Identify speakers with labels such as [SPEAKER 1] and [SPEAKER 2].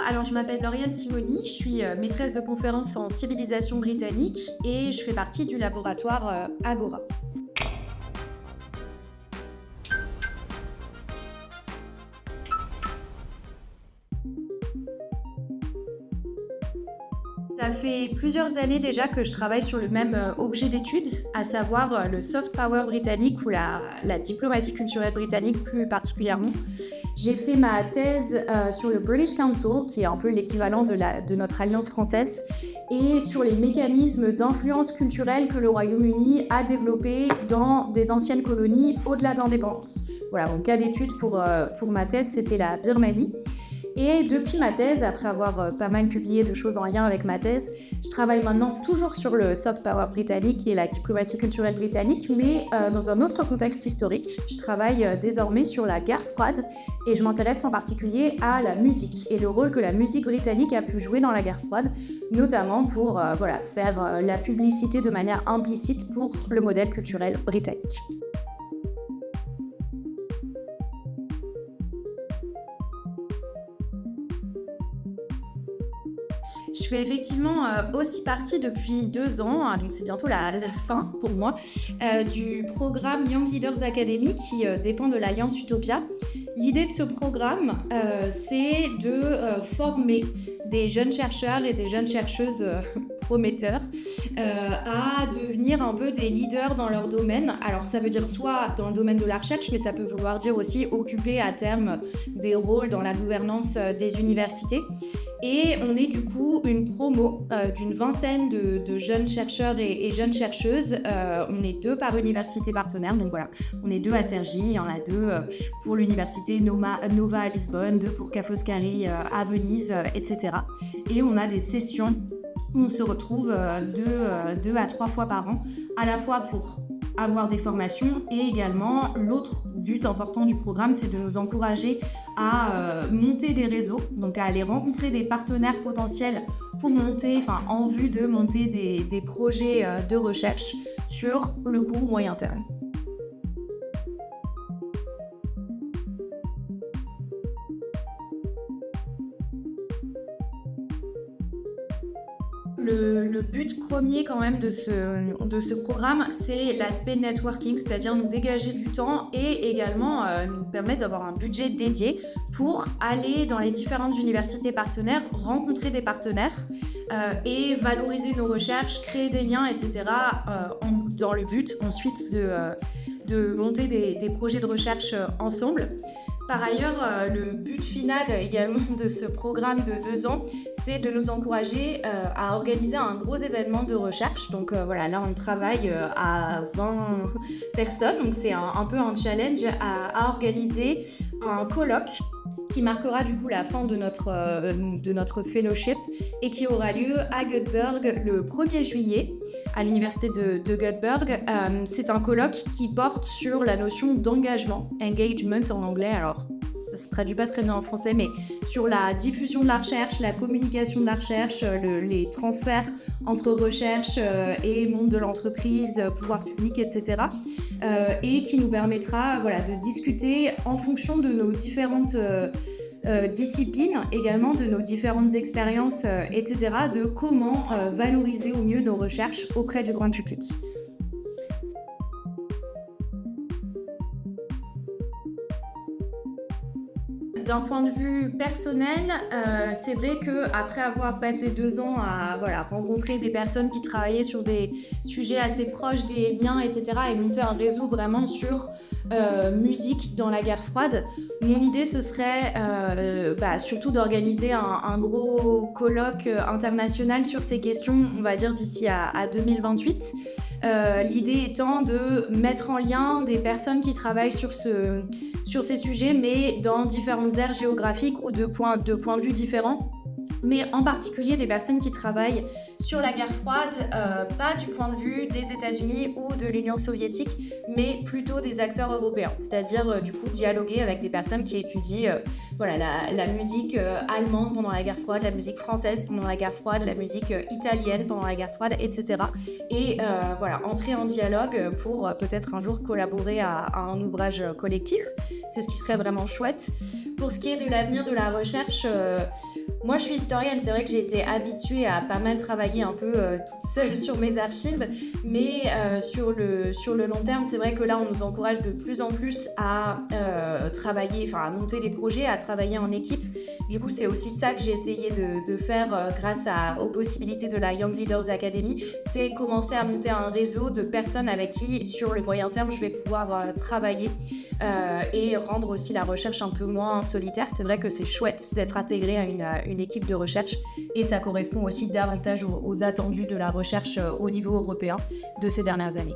[SPEAKER 1] alors je m'appelle Lauriane Simoni, je suis maîtresse de conférences en civilisation britannique et je fais partie du laboratoire Agora. Ça fait plusieurs années déjà que je travaille sur le même objet d'étude, à savoir le soft power britannique ou la diplomatie culturelle britannique plus particulièrement. J'ai fait ma thèse sur le British Council, qui est un peu l'équivalent de notre alliance française, et sur les mécanismes d'influence culturelle que le Royaume-Uni a développés dans des anciennes colonies au-delà de l'indépendance. Voilà, mon cas d'étude pour ma thèse, c'était la Birmanie. Et depuis ma thèse, après avoir pas mal publié de choses en lien avec ma thèse, je travaille maintenant toujours sur le soft power britannique et la diplomatie culturelle britannique, mais dans un autre contexte historique. Je travaille désormais sur la guerre froide et je m'intéresse en particulier à la musique et le rôle que la musique britannique a pu jouer dans la guerre froide, notamment pour faire la publicité de manière implicite pour le modèle culturel britannique. Je fais effectivement aussi partie depuis 2 ans, hein, donc c'est bientôt la fin pour moi, du programme Young Leaders Academy qui dépend de l'Alliance Utopia. L'idée de ce programme, c'est de former des jeunes chercheurs et des jeunes chercheuses prometteurs à devenir un peu des leaders dans leur domaine. Alors ça veut dire soit dans le domaine de la recherche, mais ça peut vouloir dire aussi occuper à terme des rôles dans la gouvernance des universités. Et on est du coup une promo d'une vingtaine de jeunes chercheurs et jeunes chercheuses. On est 2 par université partenaire, donc voilà, on est 2 à Cergy, il y en a 2 pour l'université Nova à Lisbonne, 2 pour Ca' Foscari à Venise, etc. Et on a des sessions où on se retrouve 2 à 3 fois par an, à la fois pour avoir des formations et également l'autre but important du programme, c'est de nous encourager à monter des réseaux, donc à aller rencontrer des partenaires potentiels pour en vue de monter des projets de recherche sur le court moyen terme. Le but premier quand même de ce programme, c'est l'aspect networking, c'est-à-dire nous dégager du temps et également nous permettre d'avoir un budget dédié pour aller dans les différentes universités partenaires, rencontrer des partenaires et valoriser nos recherches, créer des liens, etc. Dans le but ensuite de monter des projets de recherche ensemble. Par ailleurs, le but final également de ce programme de 2 ans, c'est de nous encourager à organiser un gros événement de recherche. Donc là on travaille à 20 personnes, donc c'est un peu un challenge à organiser un colloque qui marquera du coup la fin de notre fellowship et qui aura lieu à Göteborg le 1er juillet à l'université de Göteborg. C'est un colloque qui porte sur la notion d'engagement, engagement en anglais, alors ça se traduit pas très bien en français, mais sur la diffusion de la recherche, la communication de la recherche, les transferts entre recherche et monde de l'entreprise, pouvoir public, etc. Et qui nous permettra de discuter en fonction de nos différentes disciplines, également de nos différentes expériences, etc., de comment valoriser au mieux nos recherches auprès du grand public. D'un point de vue personnel, c'est vrai qu'après avoir passé 2 ans à rencontrer des personnes qui travaillaient sur des sujets assez proches des miens, etc., et monter un réseau vraiment sur musique dans la guerre froide, mon idée ce serait surtout d'organiser un gros colloque international sur ces questions, on va dire d'ici à 2028. L'idée étant de mettre en lien des personnes qui travaillent sur ces sujets, mais dans différentes aires géographiques ou de points de vue différents, mais en particulier des personnes qui travaillent sur la guerre froide, pas du point de vue des États-Unis ou de l'Union soviétique, mais plutôt des acteurs européens, c'est-à-dire du coup dialoguer avec des personnes qui étudient la musique allemande pendant la guerre froide, la musique française pendant la guerre froide, la musique italienne pendant la guerre froide, etc. Et entrer en dialogue pour peut-être un jour collaborer à un ouvrage collectif. C'est ce qui serait vraiment chouette. Pour ce qui est de l'avenir de la recherche, Moi, je suis historienne. C'est vrai que j'ai été habituée à pas mal travailler un peu toute seule sur mes archives, mais sur le long terme, c'est vrai que là, on nous encourage de plus en plus à travailler, enfin à monter des projets, à travailler en équipe. Du coup, c'est aussi ça que j'ai essayé de faire grâce aux possibilités de la Young Leaders Academy, c'est commencer à monter un réseau de personnes avec qui, sur le moyen terme, je vais pouvoir travailler et rendre aussi la recherche un peu moins solitaire. C'est vrai que c'est chouette d'être intégré à une équipe de recherche et ça correspond aussi davantage aux attendus de la recherche au niveau européen de ces dernières années.